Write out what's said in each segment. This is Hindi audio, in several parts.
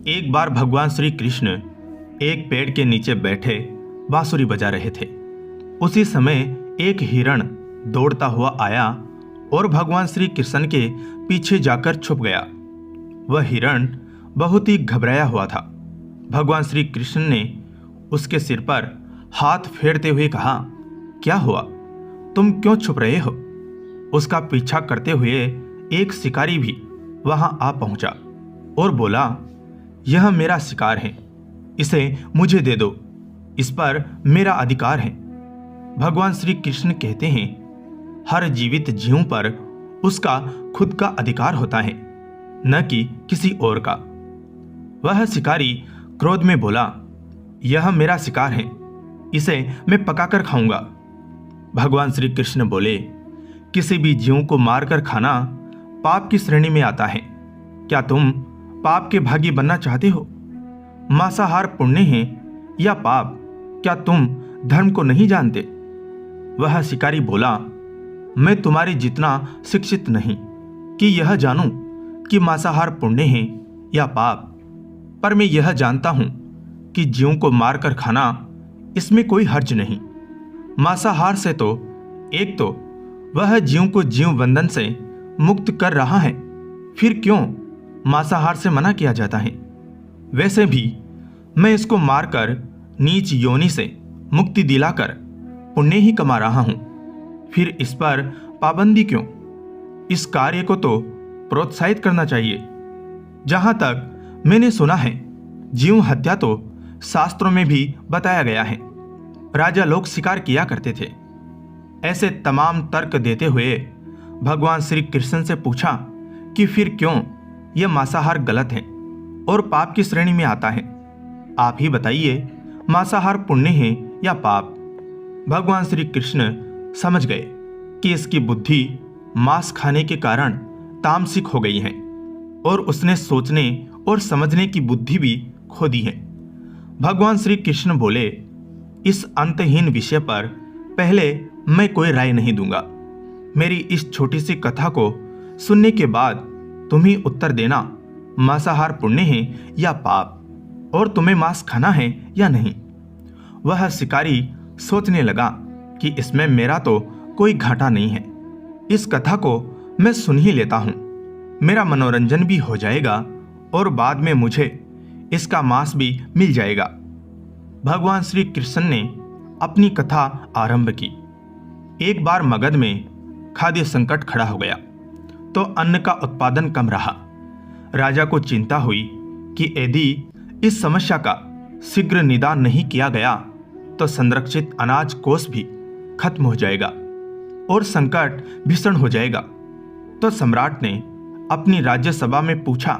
एक बार भगवान श्री कृष्ण एक पेड़ के नीचे बैठे बांसुरी बजा रहे थे। उसी समय एक हिरण दौड़ता हुआ आया और भगवान श्री कृष्ण के पीछे जाकर छुप गया। वह हिरण बहुत ही घबराया हुआ था। भगवान श्री कृष्ण ने उसके सिर पर हाथ फेरते हुए कहा, क्या हुआ, तुम क्यों छुप रहे हो? उसका पीछा करते हुए एक शिकारी भी वहां आ पहुंचा और बोला, यह मेरा शिकार है, इसे मुझे दे दो, इस पर मेरा अधिकार है। भगवान श्री कृष्ण कहते हैं, हर जीवित जीव पर उसका खुद का अधिकार होता है, न कि किसी और का। वह शिकारी क्रोध में बोला, यह मेरा शिकार है, इसे मैं पकाकर खाऊंगा। भगवान श्री कृष्ण बोले, किसी भी जीव को मारकर खाना पाप की श्रेणी में आता है। क्या तुम पाप के भागी बनना चाहते हो? मांसाहार पुण्य है या पाप, क्या तुम धर्म को नहीं जानते? वह शिकारी बोला, मैं तुम्हारी जितना शिक्षित नहीं कि यह जानूं कि मांसाहार पुण्य है या पाप, पर मैं यह जानता हूं कि जीव को मारकर खाना, इसमें कोई हर्ज नहीं। मांसाहार से तो एक तो वह जीव को जीव बंधन से मुक्त कर रहा है, फिर क्यों मांसाहार से मना किया जाता है? वैसे भी मैं इसको मारकर नीच योनि से मुक्ति दिलाकर पुण्य ही कमा रहा हूं, फिर इस पर पाबंदी क्यों? इस कार्य को तो प्रोत्साहित करना चाहिए। जहां तक मैंने सुना है, जीव हत्या तो शास्त्रों में भी बताया गया है। राजा लोग शिकार किया करते थे। ऐसे तमाम तर्क देते हुए भगवान श्री कृष्ण से पूछा कि फिर क्यों यह मांसाहार गलत है और पाप की श्रेणी में आता है? आप ही बताइए, मांसाहार पुण्य है या पाप? भगवान श्री कृष्ण समझ गए कि इसकी बुद्धि मांस खाने के कारण तामसिक हो गई है और उसने सोचने और समझने की बुद्धि भी खो दी है। भगवान श्री कृष्ण बोले, इस अंतहीन विषय पर पहले मैं कोई राय नहीं दूंगा। मेरी इस छोटी सी कथा को सुनने के बाद तुम ही उत्तर देना, मांसाहार पुण्य है या पाप, और तुम्हें मांस खाना है या नहीं। वह शिकारी सोचने लगा कि इसमें मेरा तो कोई घाटा नहीं है, इस कथा को मैं सुन ही लेता हूं, मेरा मनोरंजन भी हो जाएगा और बाद में मुझे इसका मांस भी मिल जाएगा। भगवान श्री कृष्ण ने अपनी कथा आरंभ की। एक बार मगध में खाद्य संकट खड़ा हो गया तो अन्न का उत्पादन कम रहा। राजा को चिंता हुई कि यदि इस समस्या का शीघ्र निदान नहीं किया गया तो संरक्षित अनाज कोष भी खत्म हो जाएगा और संकट भीषण हो जाएगा। तो सम्राट ने अपनी राज्यसभा में पूछा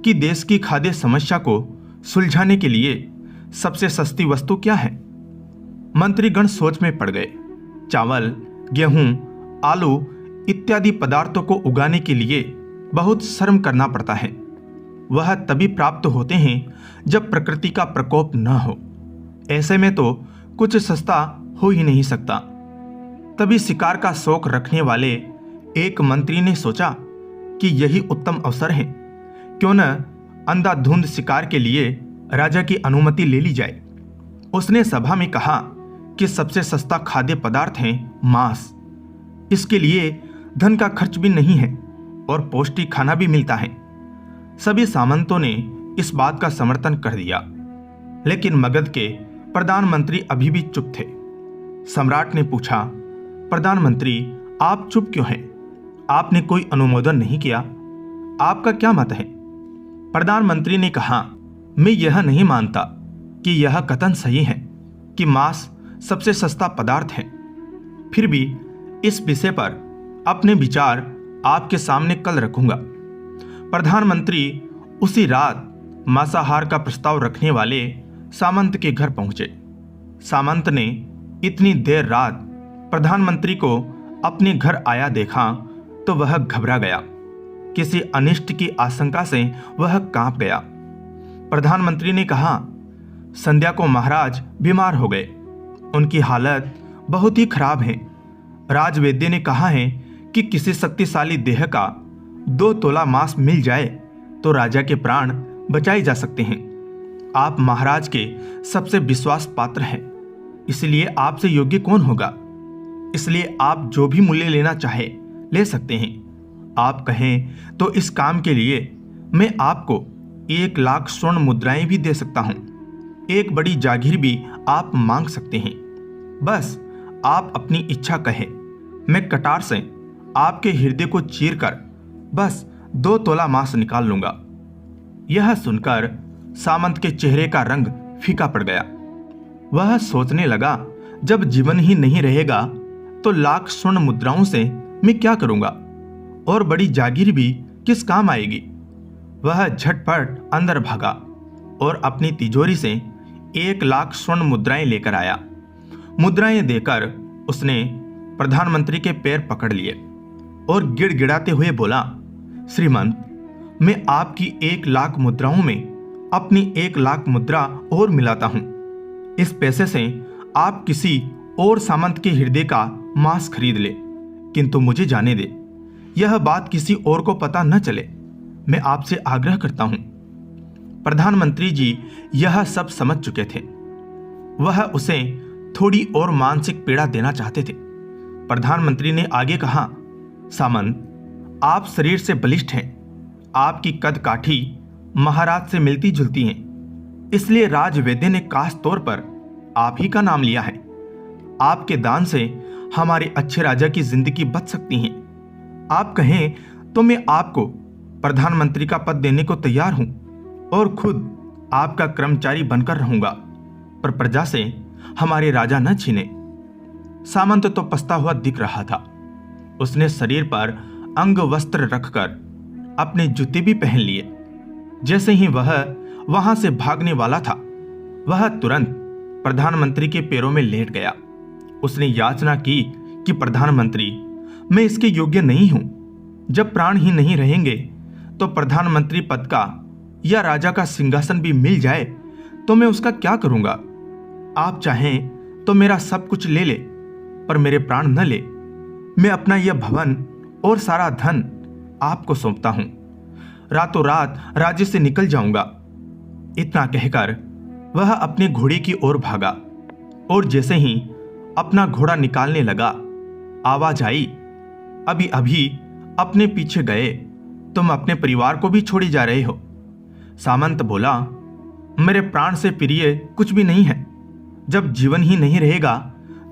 कि देश की खाद्य समस्या को सुलझाने के लिए सबसे सस्ती वस्तु क्या है? मंत्रीगण सोच में पड़ गए। चावल, गेहूं, आलू इत्यादि पदार्थों को उगाने के लिए बहुत श्रम करना पड़ता है। वह तभी प्राप्त होते हैं जब प्रकृति का प्रकोप न हो। ऐसे में तो कुछ सस्ता हो ही नहीं सकता। तभी शिकार का शौक रखने वाले एक मंत्री ने सोचा कि यही उत्तम अवसर है, क्यों न अंधाधुंध शिकार के लिए राजा की अनुमति ले ली जाए। उसने सभा में कहा कि सबसे सस्ता खाद्य पदार्थ है मांस। इसके लिए धन का खर्च भी नहीं है और पौष्टिक खाना भी मिलता है। सभी सामंतों ने इस बात का समर्थन कर दिया, लेकिन मगध के प्रधानमंत्री अभी भी चुप थे। सम्राट ने पूछा, प्रधानमंत्री आप चुप क्यों हैं? आपने कोई अनुमोदन नहीं किया, आपका क्या मत है? प्रधानमंत्री ने कहा, मैं यह नहीं मानता कि यह कथन सही है कि मांस सबसे सस्ता पदार्थ है। फिर भी इस विषय पर अपने विचार आपके सामने कल रखूंगा। प्रधानमंत्री उसी रात मांसाहार का प्रस्ताव रखने वाले सामंत के घर पहुंचे। सामंत ने इतनी देर रात प्रधानमंत्री को अपने घर आया देखा तो वह घबरा गया। किसी अनिष्ट की आशंका से वह कांप गया। प्रधानमंत्री ने कहा, संध्या को महाराज बीमार हो गए, उनकी हालत बहुत ही खराब है। राजवैद्य ने कहा है कि किसी शक्तिशाली देह का 2 तोला मांस मिल जाए तो राजा के प्राण बचाए जा सकते हैं। आप महाराज के सबसे विश्वास पात्र हैं, इसलिए आपसे योग्य कौन होगा। इसलिए आप जो भी मूल्य लेना चाहे ले सकते हैं। आप कहें तो इस काम के लिए मैं आपको 1,00,000 स्वर्ण मुद्राएं भी दे सकता हूं। एक बड़ी जागीर भी आप मांग सकते हैं। बस आप अपनी इच्छा कहें, मैं कटार से आपके हृदय को चीरकर बस 2 तोला मांस निकाल लूंगा। यह सुनकर सामंत के चेहरे का रंग फीका पड़ गया। वह सोचने लगा, जब जीवन ही नहीं रहेगा तो 1,00,000 स्वर्ण मुद्राओं से मैं क्या करूंगा, और बड़ी जागीर भी किस काम आएगी। वह झटपट अंदर भागा और अपनी तिजोरी से 1,00,000 स्वर्ण मुद्राएं लेकर आया। मुद्राएं देकर उसने प्रधानमंत्री के पैर पकड़ लिए और गिड़गिड़ाते हुए बोला, श्रीमंत, मैं आपकी 1,00,000 मुद्राओं में अपनी 1,00,000 मुद्रा और मिलाता हूं। इस पैसे से आप किसी और सामंत के हृदय का मांस खरीद ले, किंतु मुझे जाने दे, यह बात किसी और को पता न चले। मैं आपसे आग्रह करता हूं। प्रधानमंत्री जी यह सब समझ चुके थे। वह उसे थोड़ी और मानसिक पीड़ा देना चाहते थे। प्रधानमंत्री ने आगे कहा, सामंत, आप शरीर से बलिष्ठ हैं, आपकी कद काठी महाराज से मिलती जुलती हैं, इसलिए राजवैद्य ने खास तौर पर आप ही का नाम लिया है। आपके दान से हमारे अच्छे राजा की जिंदगी बच सकती है। आप कहें तो मैं आपको प्रधानमंत्री का पद देने को तैयार हूं और खुद आपका कर्मचारी बनकर रहूंगा, पर प्रजा से हमारे राजा न छीने। सामंत तो पछता हुआ दिख रहा था। उसने शरीर पर अंग वस्त्र रखकर अपने जूते भी पहन लिए। जैसे ही वह वहां से भागने वाला था, वह तुरंत प्रधानमंत्री के पैरों में लेट गया। उसने याचना की कि प्रधानमंत्री, मैं इसके योग्य नहीं हूं। जब प्राण ही नहीं रहेंगे तो प्रधानमंत्री पद का या राजा का सिंहासन भी मिल जाए तो मैं उसका क्या करूंगा। आप चाहें तो मेरा सब कुछ ले ले, पर मेरे प्राण न ले। मैं अपना यह भवन और सारा धन आपको सौंपता हूं। रातों रात राज्य से निकल जाऊंगा। इतना कहकर वह अपने घोड़े की ओर भागा और जैसे ही अपना घोड़ा निकालने लगा, आवाज आई, अभी अभी अपने पीछे गए, तुम अपने परिवार को भी छोड़ी जा रहे हो। सामंत बोला, मेरे प्राण से प्रिय कुछ भी नहीं है। जब जीवन ही नहीं रहेगा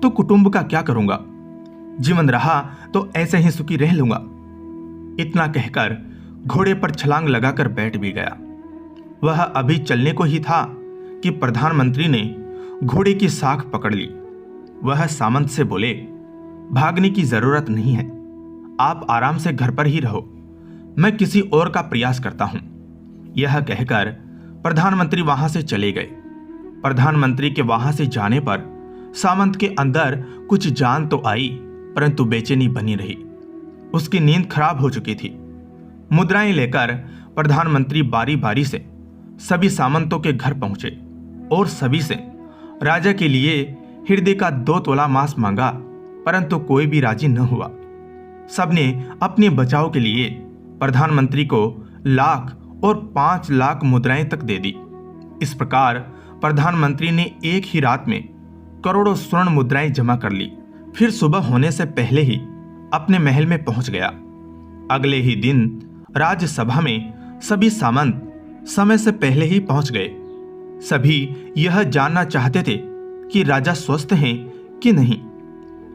तो कुटुंब का क्या करूंगा। जीवन रहा तो ऐसे ही सुखी रह लूंगा। इतना कहकर घोड़े पर छलांग लगाकर बैठ भी गया। वह अभी चलने को ही था कि प्रधानमंत्री ने घोड़े की साख पकड़ ली। वह सामंत से बोले, भागने की जरूरत नहीं है, आप आराम से घर पर ही रहो, मैं किसी और का प्रयास करता हूं। यह कहकर प्रधानमंत्री वहां से चले गए। प्रधानमंत्री के वहां से जाने पर सामंत के अंदर कुछ जान तो आई, परंतु बेचैनी बनी रही। उसकी नींद खराब हो चुकी थी। मुद्राएं लेकर प्रधानमंत्री बारी बारी से सभी सामंतों के घर पहुंचे और सभी से राजा के लिए हृदय का 2 तोला मांस मांगा, परंतु कोई भी राजी न हुआ। सबने अपने बचाव के लिए प्रधानमंत्री को 1,00,000 और 5,00,000 मुद्राएं तक दे दी। इस प्रकार प्रधानमंत्री ने एक ही रात में करोड़ों स्वर्ण मुद्राएं जमा कर ली। फिर सुबह होने से पहले ही अपने महल में पहुंच गया। अगले ही दिन राज्यसभा में सभी सामंत समय से पहले ही पहुंच गए। सभी यह जानना चाहते थे कि राजा स्वस्थ हैं कि नहीं,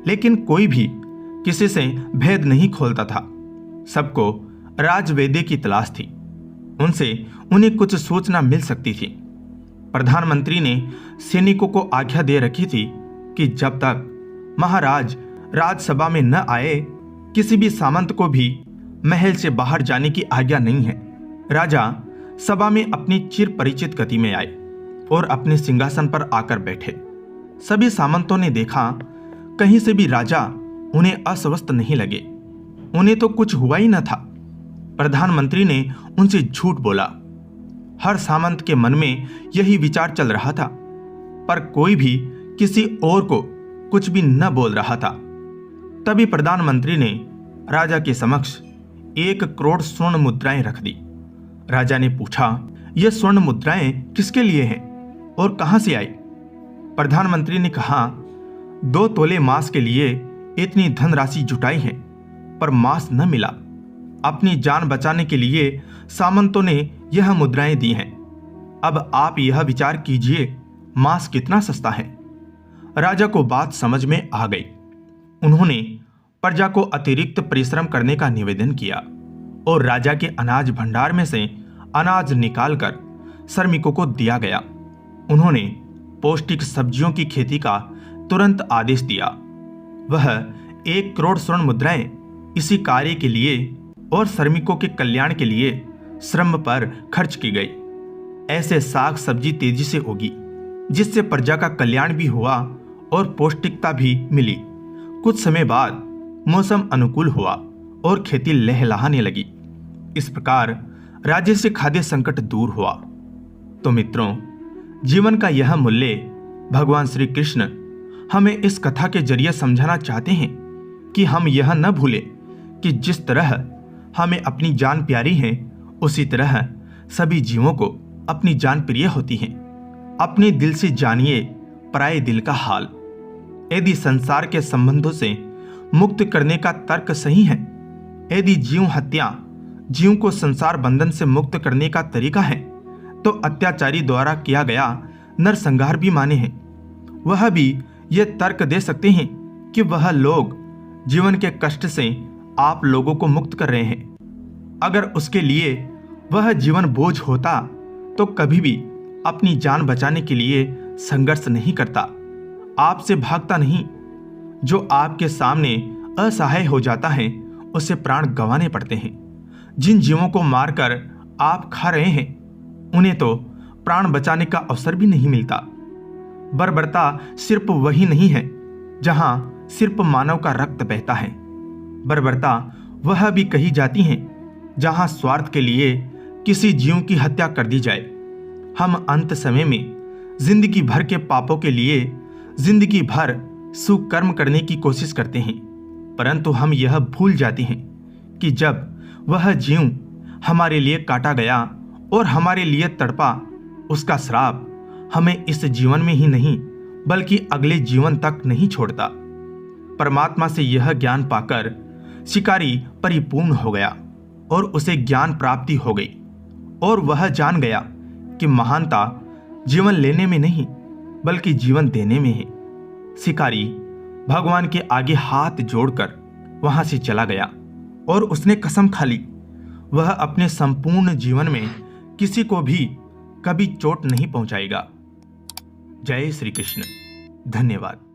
लेकिन कोई भी किसी से भेद नहीं खोलता था। सबको राजवैद्य की तलाश थी, उनसे उन्हें कुछ सूचना मिल सकती थी। प्रधानमंत्री ने सैनिकों को आज्ञा दे रखी थी कि जब तक महाराज राजसभा में न आए, किसी भी सामंत को भी महल से बाहर जाने की आज्ञा नहीं है। राजा सभा में अपनी चिर परिचित गति में आए और अपने सिंहासन पर आकर बैठे। सभी सामंतों ने देखा, कहीं से भी राजा उन्हें अस्वस्थ नहीं लगे। उन्हें तो कुछ हुआ ही न था। प्रधानमंत्री ने उनसे झूठ बोला। हर सामंत के मन में यही विचार चल रहा था, पर कोई भी किसी और को कुछ भी न बोल रहा था। तभी प्रधानमंत्री ने राजा के समक्ष 1 करोड़ स्वर्ण मुद्राएं रख दी। राजा ने पूछा, ये स्वर्ण मुद्राएं किसके लिए हैं और कहां से आई? प्रधानमंत्री ने कहा, 2 तोले मांस के लिए इतनी धनराशि जुटाई है, पर मांस न मिला। अपनी जान बचाने के लिए सामंतों ने यह मुद्राएं दी हैं। अब आप यह विचार कीजिए, मांस कितना सस्ता है। राजा को बात समझ में आ गई। उन्होंने प्रजा को अतिरिक्त परिश्रम करने का निवेदन किया और राजा के अनाज भंडार में से अनाज निकालकर श्रमिकों को दिया गया। उन्होंने पौष्टिक सब्जियों की खेती का तुरंत आदेश दिया। वह 1 करोड़ स्वर्ण मुद्राएं इसी कार्य के लिए और श्रमिकों के कल्याण के लिए श्रम पर खर्च की गई। ऐसे साग सब्जी तेजी से उगी, जिससे प्रजा का कल्याण भी हुआ और पौष्टिकता भी मिली। कुछ समय बाद मौसम अनुकूल हुआ और खेती लहलहाने लगी। इस प्रकार राज्य से खाद्य संकट दूर हुआ। तो मित्रों, जीवन का यह मूल्य भगवान श्री कृष्ण हमें इस कथा के जरिए समझाना चाहते हैं कि हम यह न भूलें कि जिस तरह हमें अपनी जान प्यारी है, उसी तरह सभी जीवों को अपनी जान प्रिय होती है। अपने दिल से जानिए पराये दिल का हाल। यदि संसार के संबंधों से मुक्त करने का तर्क सही है, यदि जीव हत्या जीव को संसार बंधन से मुक्त करने का तरीका है, तो अत्याचारी द्वारा किया गया नरसंहार भी माने हैं। वह भी यह तर्क दे सकते हैं कि वह लोग जीवन के कष्ट से आप लोगों को मुक्त कर रहे हैं। अगर उसके लिए वह जीवन बोझ होता तो कभी भी अपनी जान बचाने के लिए संघर्ष नहीं करता, आपसे भागता नहीं। जो आपके सामने असहाय हो जाता है, उसे प्राण गंवाने पड़ते हैं। जिन जीवों को मारकर आप खा रहे हैं, उन्हें तो प्राण बचाने का अवसर भी नहीं मिलता। बर्बरता सिर्फ वही नहीं है जहां सिर्फ मानव का रक्त बहता है। बर्बरता वह भी कही जाती है जहां स्वार्थ के लिए किसी जीव की हत्या कर दी जाए। हम अंत समय में जिंदगी भर के पापों के लिए जिंदगी भर सुकर्म करने की कोशिश करते हैं, परंतु हम यह भूल जाते हैं कि जब वह जीव हमारे लिए काटा गया और हमारे लिए तड़पा, उसका श्राप हमें इस जीवन में ही नहीं बल्कि अगले जीवन तक नहीं छोड़ता। परमात्मा से यह ज्ञान पाकर शिकारी परिपूर्ण हो गया और उसे ज्ञान प्राप्ति हो गई और वह जान गया कि महानता जीवन लेने में नहीं बल्कि जीवन देने में है। शिकारी भगवान के आगे हाथ जोड़कर वहां से चला गया और उसने कसम खा ली, वह अपने संपूर्ण जीवन में किसी को भी कभी चोट नहीं पहुंचाएगा। जय श्री कृष्ण। धन्यवाद।